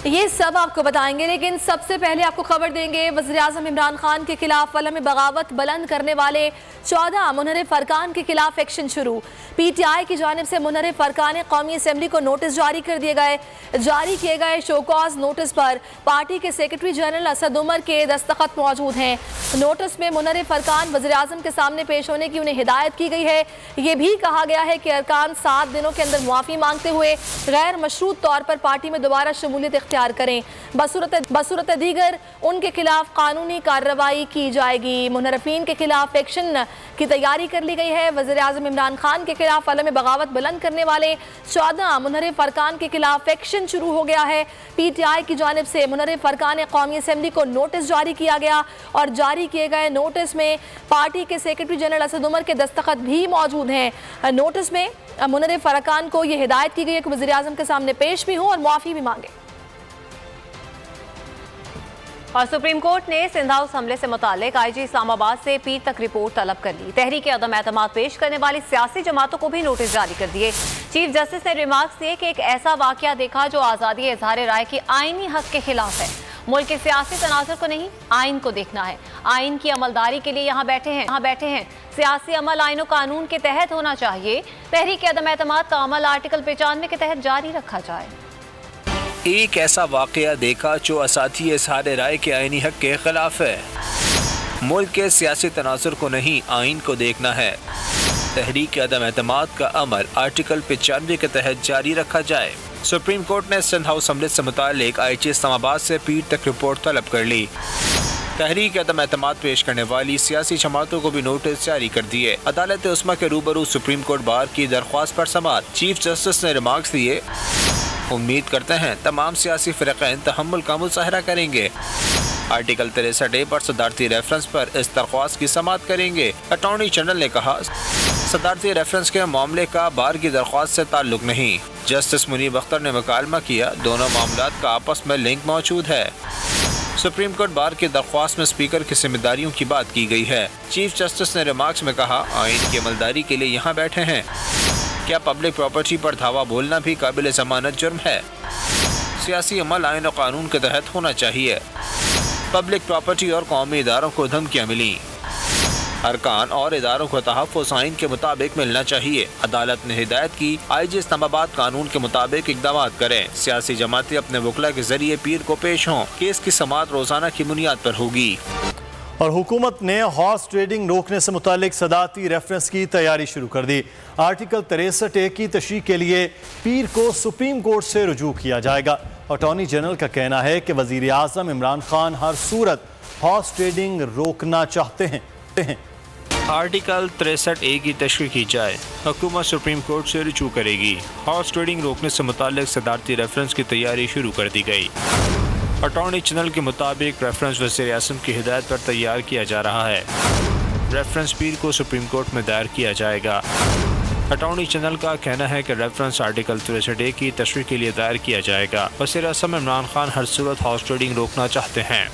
ये सब आपको बताएंगे, लेकिन सबसे पहले आपको खबर देंगे वज़ीर-ए-आज़म इमरान खान के खिलाफ अलम बगावत बुलंद करने वाले 14 मुनहरिफ अरकान के खिलाफ एक्शन शुरू। PTI की जानिब से मुनहरिफ अरकान कौमी असम्बली को नोटिस जारी किए गए शोकॉज नोटिस पर पार्टी के सेक्रेटरी जनरल असद उमर के दस्तखत मौजूद हैं। नोटिस में मुनहरिफ अरकान वज़ीर-ए-आज़म के सामने पेश होने की उन्हें हिदायत की गई है। ये भी कहा गया है कि अरकान 7 दिनों के अंदर मुआफ़ी मांगते हुए गैर मशरूत तौर पर पार्टी में दोबारा शमूलियत इख्तियार करें। बसूरत दीगर उनके खिलाफ कानूनी कार्रवाई की जाएगी। मुनहरफीन के खिलाफ एक्शन की तैयारी कर ली गई है। वज़ीर-ए-आज़म इमरान खान के खिलाफ अलम बगावत बुलंद करने वाले 14 मुनहरिफ अरकान के खिलाफ एक्शन शुरू हो गया है। PTI की जानिब से मुनहरिफ अरकान कौमी असम्बली को नोटिस जारी किया गया और जारी किए गए नोटिस में पार्टी के सेक्रेटरी जनरल असद उमर के दस्तखत भी मौजूद हैं। नोटिस में मुनहरिफ अरकान को यह हिदायत की गई है कि वज़ीर-ए-आज़म के सामने पेश भी हों और मुआफ़ी भी मांगे। और सुप्रीम कोर्ट ने सिंध हाउस हमले से मुतालिक IG इस्लामाबाद से पीर तक रिपोर्ट तलब कर ली। तहरीक अदम एतमाद पेश करने वाली सियासी जमातों को भी नोटिस जारी कर दिए। चीफ जस्टिस ने रिमार्क्स दिए कि एक ऐसा वाकया देखा जो आज़ादी इजहार राय की आईनी हक के खिलाफ है। मुल्क के सियासी तनाजुर को नहीं, आइन को देखना है। आइन की अमलदारी के लिए यहाँ बैठे हैं। सियासी अमल आइन और कानून के तहत होना चाहिए। तहरीक अदम एतमाद का अमल आर्टिकल 95 के तहत जारी रखा जाए। एक ऐसा वाकया देखा जो आज़ादी इज़हार राय के आईनी हक के खिलाफ है। मुल्क के सियासी तनाजुर को नहीं, आइन को देखना है। तहरीक अदम एतमाद का अमल आर्टिकल 95 के तहत जारी रखा जाए। सुप्रीम कोर्ट ने सिंध हाउस हमले से मुतालिक IG इस्लामाबाद से पीर तक रिपोर्ट तलब कर ली। तहरीक अदम एतमाद पेश करने वाली सियासी जमातों को भी नोटिस जारी कर दिए। अदालत उस्मा के रूबरू सुप्रीम कोर्ट बार की दरख्वास्त पर समाअत। चीफ जस्टिस ने रिमार्क्स दिए, उम्मीद करते हैं तमाम सियासी फ़िरक़ैन तहम्मुल का मुज़ाहरा करेंगे। आर्टिकल 63A पर सदारती रेफरेंस पर इस दरख्वास्त की समाअत करेंगे। अटॉर्नी जनरल ने कहा, सदारती रेफरेंस के मामले का बार की दरख्वास्त से ताल्लुक नहीं। जस्टिस मुनीब अख्तर ने मुकालमा किया, दोनों मामलात का आपस में लिंक मौजूद है। सुप्रीम कोर्ट बार की दरख्वास्त में स्पीकर की जिम्मेदारियों की बात की गई है। चीफ जस्टिस ने रिमार्क्स में कहा, आइन की अमलदारी के लिए यहाँ बैठे हैं। क्या पब्लिक प्रॉपर्टी पर धावा बोलना भी काबिल ज़मानत जुर्म है? सियासी अमल आइन और कानून के तहत होना चाहिए। पब्लिक प्रॉपर्टी और कौमी इदारों को धमकियाँ मिली। अरकान और इदारों को तहफ़्फ़ुज़ आइन के मुताबिक मिलना चाहिए। अदालत ने हिदायत की, IG इस्लामाबाद कानून के मुताबिक इक़दाम करें। सियासी जमातें अपने वकला के जरिए पीर को पेश हों। केस की समाअत रोज़ाना की बुनियाद पर होगी। और हुकूमत ने हॉर्स ट्रेडिंग रोकने से मुतालिक सदारती रेफरेंस की तैयारी शुरू कर दी। आर्टिकल 63A की तशरीह के लिए पीर को सुप्रीम कोर्ट से रुजू किया जाएगा। अटॉर्नी जनरल का कहना है कि वज़ीर-ए-आज़म इमरान खान हर सूरत हॉर्स ट्रेडिंग रोकना चाहते हैं। आर्टिकल 63A की तशरीह की जाए, हुकूमत सुप्रीम कोर्ट से रुजू करेगी। हॉर्स ट्रेडिंग रोकने से मुतालिक सदारती रेफरेंस की तैयारी शुरू कर दी गई। अटॉर्नी जनरल के मुताबिक रेफरेंस वज़ीर-ए-आज़म की हिदायत पर तैयार किया जा रहा है। रेफरेंस पीर को सुप्रीम कोर्ट में दायर किया जाएगा। अटॉर्नी जनरल का कहना है कि रेफरेंस आर्टिकल 63A की तशरीह के लिए दायर किया जाएगा। वज़ीर-ए-आज़म इमरान खान हर सूरत हॉर्स ट्रेडिंग रोकना चाहते हैं।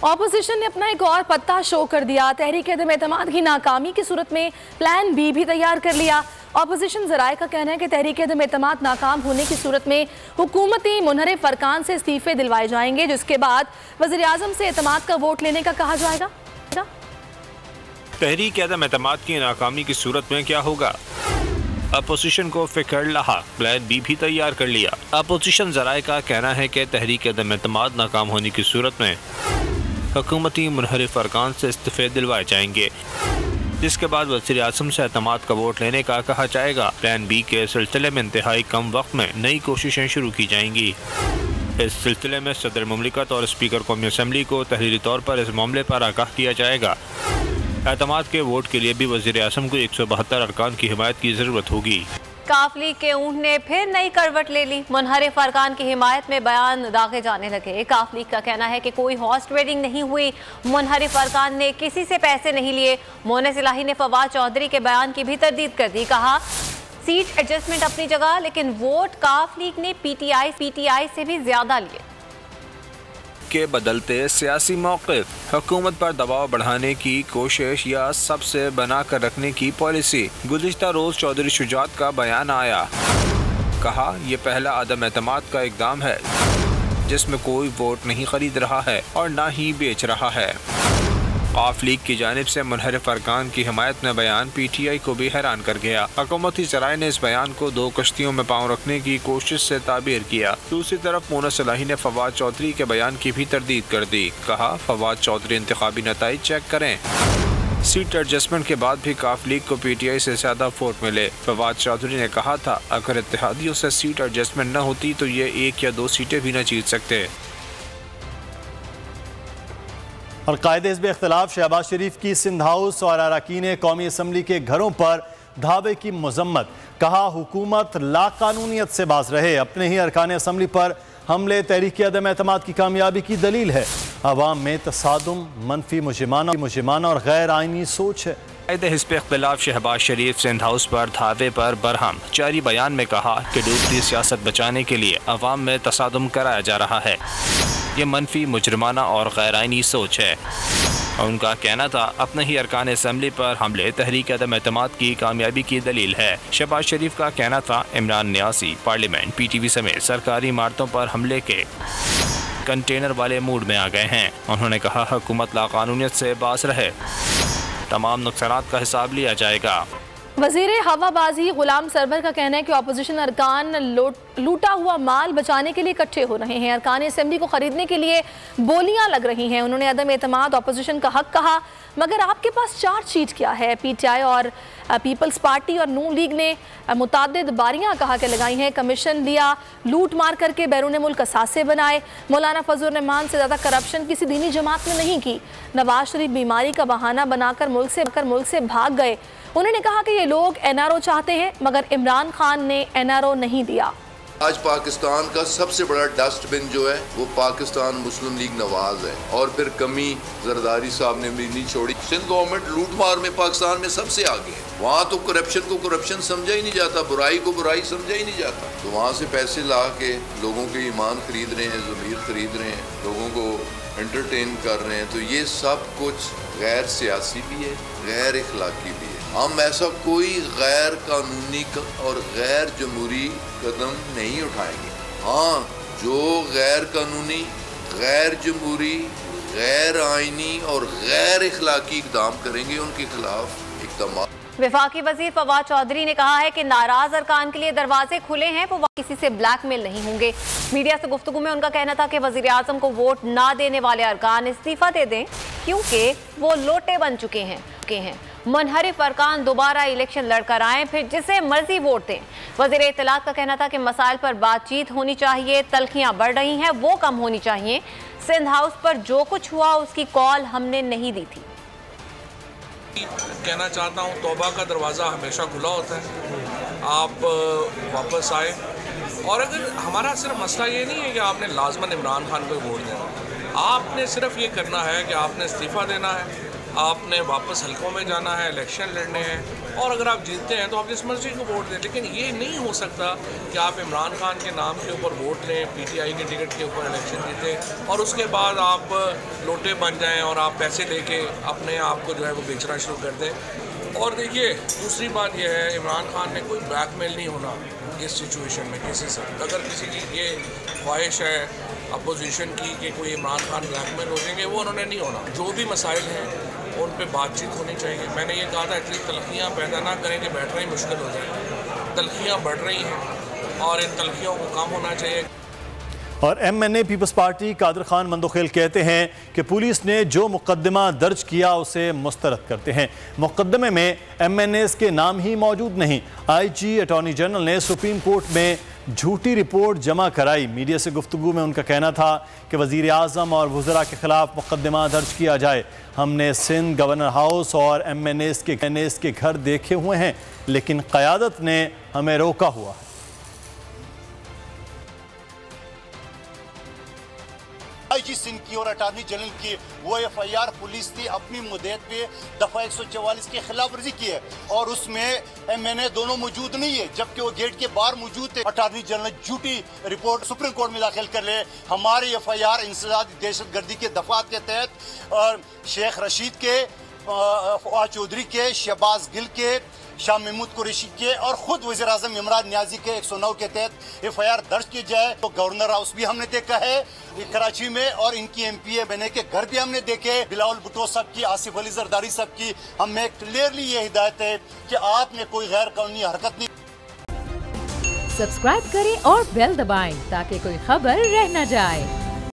ऑपोजिशन ने अपना एक और पत्ता शो कर दिया। तहरीक अदम एतमाद की नाकामी की सूरत में प्लान B भी तैयार कर लिया। ऑपोजिशन ज़राए का कहना है कि तहरीक अदम एतमाद नाकाम होने की सूरत में हुकूमती मुनहरिफ अरकान से इस्तीफ़े दिलवाए जाएंगे, जिसके बाद वज़ीर-ए-आज़म से एतमाद का वोट लेने का कहा जाएगा। तहरीक अदम एतमाद की नाकामी की सूरत में क्या होगा? अपोजिशन को फिक्र लहा, प्लान B भी तैयार कर लिया। अपोजिशन ज़राए का कहना है कि तहरीक अदम एतमाद नाकाम होने की सूरत में हुकूमती मुनहरिफ अरकान से इस्तीफ़े दिलवाए जाएंगे, जिसके बाद वज़ीर-ए-आज़म से एतमाद का वोट लेने का कहा जाएगा। प्लान B के सिलसिले में इंतहाई कम वक्त में नई कोशिशें शुरू की जाएंगी। इस सिलसिले में सदर मुमलिकत और स्पीकर कौमी असम्बली को तहरीरी तौर पर इस मामले पर आगाह किया जाएगा। एतमाद के वोट के लिए भी वज़ीर-ए-आज़म को 172 अरकान की हिमायत की ज़रूरत होगी। काफ लीग के ऊँट ने फिर नई करवट ले ली। मुनहरिफ अरकान की हिमायत में बयान दागे जाने लगे। काफ लीग का कहना है कि कोई हॉर्स ट्रेडिंग नहीं हुई, मुनहरिफ अरकान ने किसी से पैसे नहीं लिए। मोनेस इलाही ने फवाद चौधरी के बयान की भी तरदीद कर दी। कहा, सीट एडजस्टमेंट अपनी जगह, लेकिन वोट काफ लीग ने PTI से भी ज्यादा लिए। के बदलते सियासी मौक़िफ़, हुकूमत पर दबाव बढ़ाने की कोशिश या सबसे बना कर रखने की पॉलिसी। गुज़िश्ता रोज़ चौधरी शुजात का बयान आया, कहा यह पहला अदम एतमाद का इकदाम है जिसमें कोई वोट नहीं खरीद रहा है और न ही बेच रहा है। काफ लीग की जानिब से मुनहरिफ अरकान की हिमायत में बयान PTI को भी हैरान कर गया। हुकूमती ज़राए ने इस बयान को दो कश्तियों में पाँव रखने की कोशिश से ताबीर किया। दूसरी तरफ मोना सलाही ने फवाद चौधरी के बयान की भी तरदीद कर दी। कहा फवाद चौधरी इंतखाबी नताइज चेक करें। सीट एडजस्टमेंट के बाद भी काफ लीग को PTI से ज़्यादा वोट मिले। फवाद चौधरी ने कहा था अगर इत्तेहादियों से सीट एडजस्टमेंट न होती तो ये 1 या 2 सीटें भी न जीत सकते। और कायदे हिज़्ब इख्तिलाफ शहबाज शरीफ की सिंध हाउस और अरकान कौमी असम्बली के घरों पर धावे की मजम्मत। कहा हुकूमत लाकानूनियत से बाज रहे, अपने ही अरकान असम्बली पर हमले तहरीक अदम एतमाद की कामयाबी की दलील है। अवाम में तसादुम, मनफी मुजरिमाना और गैर आइनी सोच है। कायदे हिज़्ब इख्तिलाफ शहबाज शरीफ सिंध हाउस पर धावे पर बरहम। जारी बयान में कहा कि डूबती सियासत बचाने के लिए अवाम में तसादुम कराया जा रहा है। ये मनफी मुजरिमाना और गैर आइनी सोच है। उनका कहना था अपने ही अरकान असम्बली पर हमले तहरीक अदम एतमाद की कामयाबी की दलील है। शहबाज शरीफ का कहना था इमरान न्यासी पार्लियामेंट PTV समेत सरकारी इमारतों पर हमले के कंटेनर वाले मूड में आ गए हैं। उन्होंने कहा हुकूमत लाकानूनियत से बाज रहे, तमाम नुकसानात का हिसाब लिया जाएगा। वज़ीर हवाबाजी गुलाम सरवर का कहना है कि अपोजिशन अरकान लूटा हुआ माल बचाने के लिए इकट्ठे हो रहे हैं। अरकान असम्बली को खरीदने के लिए बोलियां लग रही हैं। उन्होंने अदम एतमाद अपोजिशन का हक कहा, मगर आपके पास चार्जशीट क्या है? PTI और पीपल्स पार्टी और नून लीग ने मुतादिद बारियां कहा कि लगाई हैं, कमीशन लिया, लूट मार करके बैरून मुल्क असासे बनाए। मौलाना फजल रहमान से ज़्यादा करप्शन किसी दीनी जमात ने नहीं की। नवाज शरीफ बीमारी का बहाना बनाकर मुल्क से भाग गए। उन्होंने कहा कि ये लोग NRO चाहते हैं मगर इमरान खान ने NRO नहीं दिया। आज पाकिस्तान का सबसे बड़ा डस्टबिन जो है वो पाकिस्तान मुस्लिम लीग नवाज है, और फिर कमी जरदारी साहब ने भी नहीं छोड़ी। सिंध गवर्नमेंट लूट मार में पाकिस्तान में सबसे आगे है। वहाँ तो करप्शन को करप्शन समझा ही नहीं जाता, बुराई को बुराई समझा ही नहीं जाता। तो वहाँ से पैसे ला के लोगों के ईमान खरीद रहे हैं, ज़मीर खरीद रहे हैं, लोगों को एंटरटेन कर रहे हैं। तो ये सब कुछ गैर सियासी भी है, गैर इखलाकी भी है। हम ऐसा कोई गैर कानूनी और गैर जमहूरी कदम नहीं उठाएंगे। हाँ, जो गैर कानूनी, गैर जमहूरी, गैर आइनी और गैर इखलाकी इक़दाम करेंगे उनके खिलाफ इक़दाम। वफाकी वज़ीर फवाद चौधरी ने कहा है कि नाराज अरकान के लिए दरवाजे खुले हैं, वो किसी से ब्लैकमेल नहीं होंगे। मीडिया से गुफ्तगू में उनका कहना था कि वज़ीर आज़म को वोट ना देने वाले अरकान इस्तीफा दे दें क्योंकि वो लोटे बन चुके हैं। मुनहरिफ अरकान दोबारा इलेक्शन लड़कर आएँ, फिर जिसे मर्जी वोट दें। वज़ीर इत्तलात का कहना था कि मसाइल पर बातचीत होनी चाहिए, तलखियाँ बढ़ रही हैं वो कम होनी चाहिए। सिंध हाउस पर जो कुछ हुआ उसकी कॉल हमने नहीं दी थी। कहना चाहता हूँ तौबा का दरवाज़ा हमेशा खुला होता है, आप वापस आए। और अगर हमारा सिर्फ मसला ये नहीं है कि आपने लाजमन इमरान खान को वोट देना, आपने सिर्फ ये करना है कि आपने इस्तीफ़ा देना है, आपने वापस हलकों में जाना है, इलेक्शन लड़ने हैं, और अगर आप जीतते हैं तो आप जिस मर्जी को वोट दें। लेकिन ये नहीं हो सकता कि आप इमरान खान के नाम के ऊपर वोट लें, PTI के टिकट के ऊपर इलेक्शन जीतें और उसके बाद आप लोटे बन जाएं और आप पैसे लेके अपने आप को जो है वो बेचना शुरू कर दें। और देखिए, दूसरी बात यह है, इमरान खान ने कोई ब्लैकमेल नहीं होना इस सिचुएशन में किसी से। अगर किसी की ये ख्वाहिश है अपोजिशन की कि कोई इमरान खान ब्लैकमेल हो जाएंगे, वो उन्होंने नहीं होना। जो भी मसाइल हैं उन पे बातचीत होनी चाहिए। मैंने ये कहा था एटलीस्ट तलखियाँ पैदा ना करें कि बैठना ही मुश्किल हो जाए। तलखियाँ बढ़ रही हैं और इन तलखियों को कम होना चाहिए। और MNA people's party Qadir Khan Mandokhel कहते हैं कि पुलिस ने जो मुकदमा दर्ज किया उसे मुस्तरद करते हैं। मुकदमे में MNAs के नाम ही मौजूद नहीं। IG अटॉर्नी जनरल ने सुप्रीम कोर्ट में झूठी रिपोर्ट जमा कराई। मीडिया से गुफ्तगू में उनका कहना था कि वज़ीर आज़म और वज़रा के खिलाफ मुकदमा दर्ज किया जाए। हमने सिंध गवर्नर हाउस और MNAs के घर देखे हुए हैं, लेकिन क़यादत ने हमें रोका हुआ है। IG सिंध की और अटॉर्नी जनरल की वो FIR पुलिस ने अपनी मुद्दत पे दफ़ा 144 की खिलाफ वर्जी की है और उसमें MNA दोनों मौजूद नहीं है, जबकि वो गेट के बाहर मौजूद थे। अटॉर्नी जनरल झूठी रिपोर्ट सुप्रीम कोर्ट में दाखिल कर ले। हमारी FIR इंसदादी दहशतगर्दी के दफात के तहत और शेख रशीद के, फवाद चौधरी के, शहबाज गिल के, शाह महमूद कुरैशी के और खुद वज़ीर आज़म इमरान नियाजी के 109 के तहत FIR दर्ज की जाए। तो गवर्नर हाउस भी हमने देखा है कराची में, और इनकी MPA बने के घर भी हमने देखे, बिलावल भुट्टो साहब की, आसिफ अली जरदारी साहब की। हमें क्लियरली ये हिदायत है कि आपने कोई गैर कानूनी हरकत नहीं। सब्सक्राइब करें और बेल दबाएं ताकि कोई खबर रह न जाए।